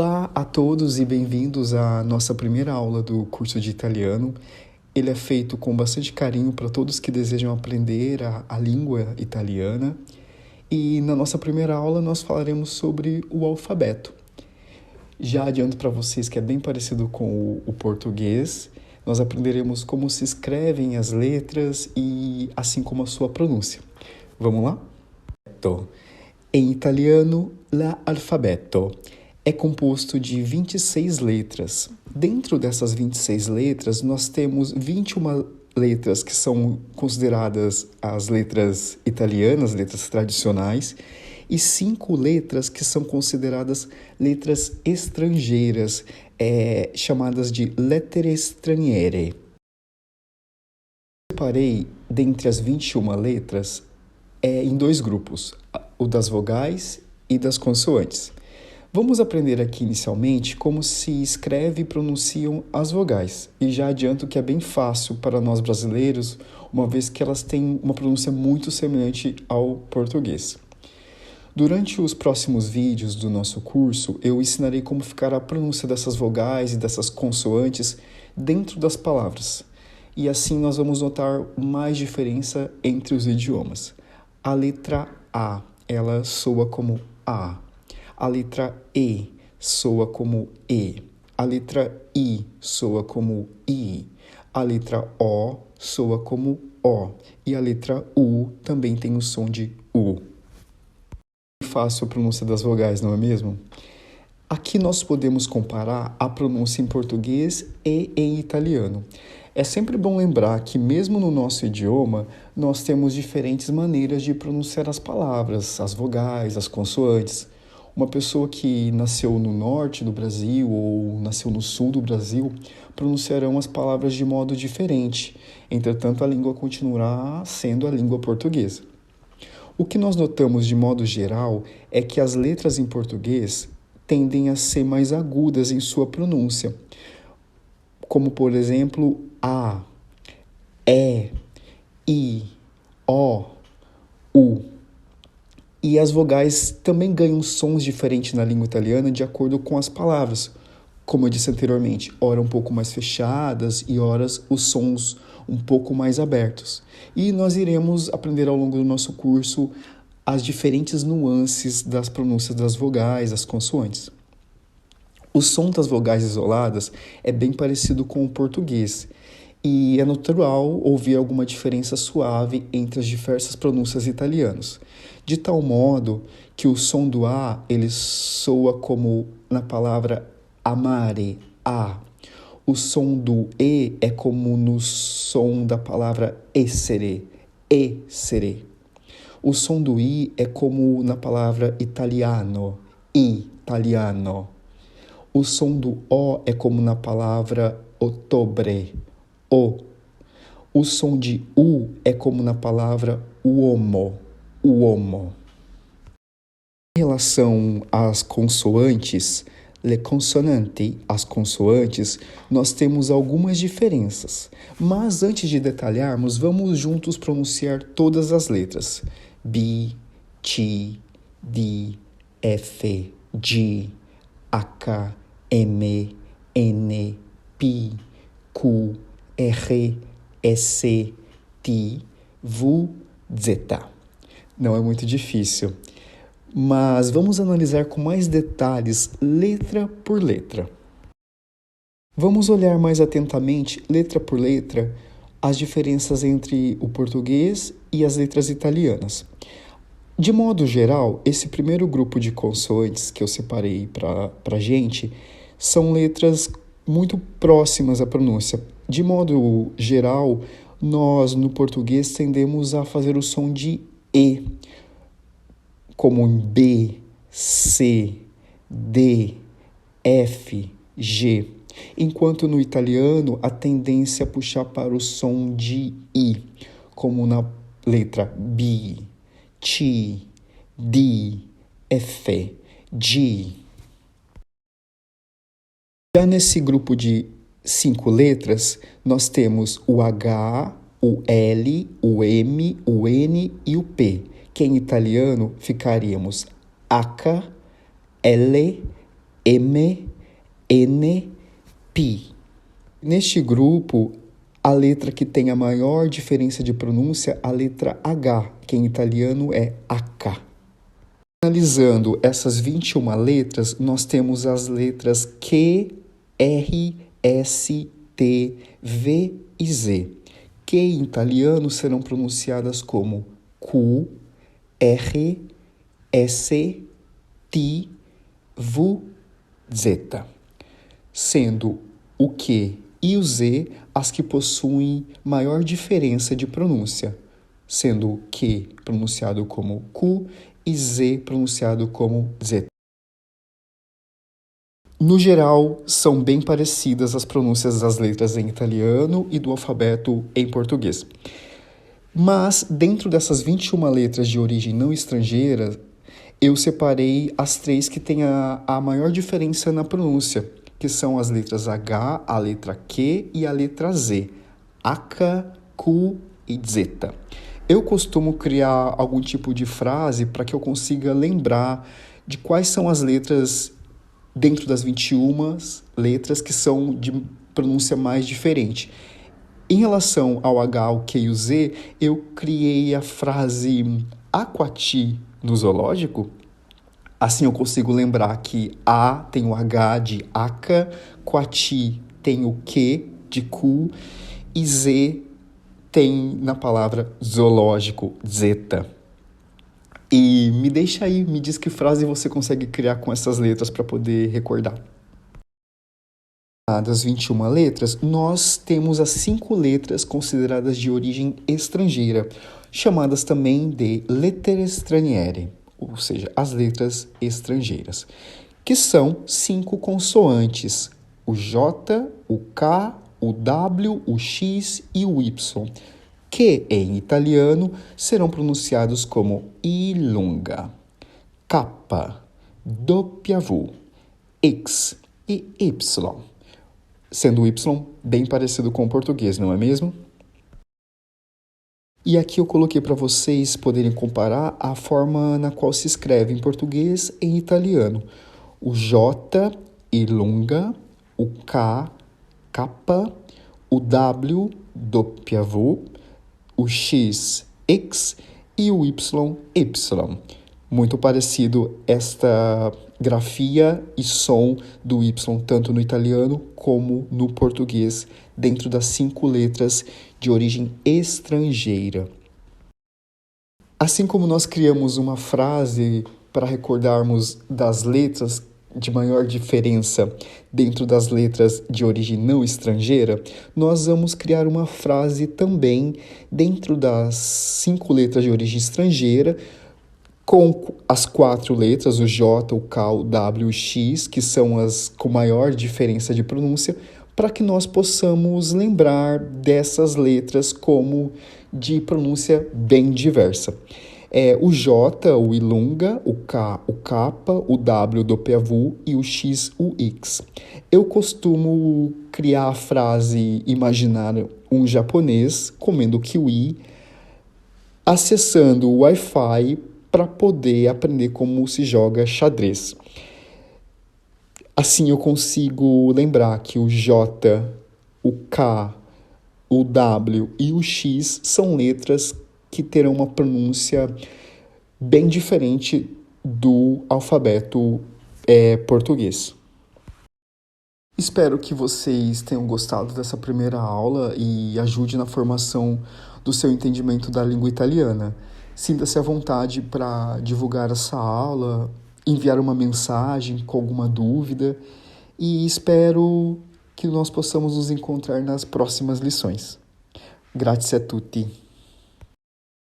Olá a todos e bem-vindos à nossa primeira aula do curso de italiano. Ele é feito com bastante carinho para todos que desejam aprender a língua italiana. E na nossa primeira aula nós falaremos sobre o alfabeto. Já adianto para vocês que é bem parecido com o português. Nós aprenderemos como se escrevem as letras e assim como a sua pronúncia. Vamos lá? Em italiano, l'alfabeto é composto de 26 letras. Dentro dessas 26 letras, nós temos 21 letras que são consideradas as letras italianas, letras tradicionais, e 5 letras que são consideradas letras estrangeiras, chamadas de lettere straniere. Eu separei, dentre as 21 letras, em 2 grupos, o das vogais e das consoantes. Vamos aprender aqui inicialmente como se escreve e pronunciam as vogais. E já adianto que é bem fácil para nós brasileiros, uma vez que elas têm uma pronúncia muito semelhante ao português. Durante os próximos vídeos do nosso curso, eu ensinarei como ficar a pronúncia dessas vogais e dessas consoantes dentro das palavras. E assim nós vamos notar mais diferença entre os idiomas. A letra A, ela soa como A. A letra E soa como E. A letra I soa como I. A letra O soa como O. E a letra U também tem o som de U. Fácil a pronúncia das vogais, não é mesmo? Aqui nós podemos comparar a pronúncia em português e em italiano. É sempre bom lembrar que mesmo no nosso idioma, nós temos diferentes maneiras de pronunciar as palavras, as vogais, as consoantes. Uma pessoa que nasceu no norte do Brasil ou nasceu no sul do Brasil pronunciarão as palavras de modo diferente. Entretanto, a língua continuará sendo a língua portuguesa. O que nós notamos de modo geral é que as letras em português tendem a ser mais agudas em sua pronúncia, como, por exemplo, A, E, I, O, U. E as vogais também ganham sons diferentes na língua italiana de acordo com as palavras. Como eu disse anteriormente, ora um pouco mais fechadas e horas os sons um pouco mais abertos. E nós iremos aprender ao longo do nosso curso as diferentes nuances das pronúncias das vogais, das consoantes. O som das vogais isoladas é bem parecido com o português. E é natural ouvir alguma diferença suave entre as diversas pronúncias italianas, de tal modo que o som do A ele soa como na palavra amare, A. O som do E é como no som da palavra essere, essere. O som do I é como na palavra italiano, italiano. O som do O é como na palavra ottobre, o. O som de U é como na palavra uomo, uomo. Em relação às consoantes, le consonanti, as consoantes, nós temos algumas diferenças. Mas antes de detalharmos, vamos juntos pronunciar todas as letras. B, T, D, F, G, H, M, N, P, Q, R, S, T, V, Z. Não é muito difícil, mas vamos analisar com mais detalhes, letra por letra. Vamos olhar mais atentamente, letra por letra, as diferenças entre o português e as letras italianas. De modo geral, esse primeiro grupo de consoantes que eu separei para a gente são letras muito próximas à pronúncia. De modo geral, nós no português tendemos a fazer o som de E, como em B, C, D, F, G. Enquanto no italiano a tendência é puxar para o som de I, como na letra B, T, D, F, G. Já nesse grupo de 5 letras, nós temos o H, o L, o M, o N e o P, que em italiano ficaríamos H, L, M, N, P. Neste grupo, a letra que tem a maior diferença de pronúncia, a letra H, que em italiano é H. Analisando essas 21 letras, nós temos as letras Q, R, S, T, V e Z, que em italiano serão pronunciadas como Q, R, S, T, V, Z, sendo o Q e o Z as que possuem maior diferença de pronúncia, sendo o Q pronunciado como Q e Z pronunciado como Z. No geral, são bem parecidas as pronúncias das letras em italiano e do alfabeto em português. Mas, dentro dessas 21 letras de origem não estrangeira, eu separei as 3 que têm a maior diferença na pronúncia, que são as letras H, a letra Q e a letra Z. H, Q e Z. Eu costumo criar algum tipo de frase para que eu consiga lembrar de quais são as letras dentro das 21 letras que são de pronúncia mais diferente. Em relação ao H, o Q e o Z, eu criei a frase aquati no zoológico. Assim eu consigo lembrar que A tem o H de aca, quati tem o Q de Q e Z tem na palavra zoológico, zeta. E me deixa aí, me diz que frase você consegue criar com essas letras para poder recordar. Das 21 letras, nós temos as 5 letras consideradas de origem estrangeira, chamadas também de lettere straniere, ou seja, as letras estrangeiras, que são 5 consoantes, o J, o K, o W, o X e o Y, que em italiano serão pronunciados como I lunga, K, W, X e Y, sendo o Y bem parecido com o português, não é mesmo? E aqui eu coloquei para vocês poderem comparar a forma na qual se escreve em português e em italiano. O J, I lunga, o K, K, o W, W, o X, X e o Y, Y. Muito parecido esta grafia e som do Y, tanto no italiano como no português, dentro das 5 letras de origem estrangeira. Assim como nós criamos uma frase para recordarmos das letras de maior diferença dentro das letras de origem não estrangeira, nós vamos criar uma frase também dentro das 5 letras de origem estrangeira, com as 4 letras, o J, o K, o W e o X, que são as com maior diferença de pronúncia, para que nós possamos lembrar dessas letras como de pronúncia bem diversa. O J, o ilunga, o K, o kappa, o W, o doppelvu e o X, o X. Eu costumo criar a frase imaginar um japonês comendo kiwi, acessando o Wi-Fi para poder aprender como se joga xadrez. Assim eu consigo lembrar que o J, o K, o W e o X são letras que terão uma pronúncia bem diferente do alfabeto português. Espero que vocês tenham gostado dessa primeira aula e ajude na formação do seu entendimento da língua italiana. Sinta-se à vontade para divulgar essa aula, enviar uma mensagem com alguma dúvida e espero que nós possamos nos encontrar nas próximas lições. Grazie a tutti.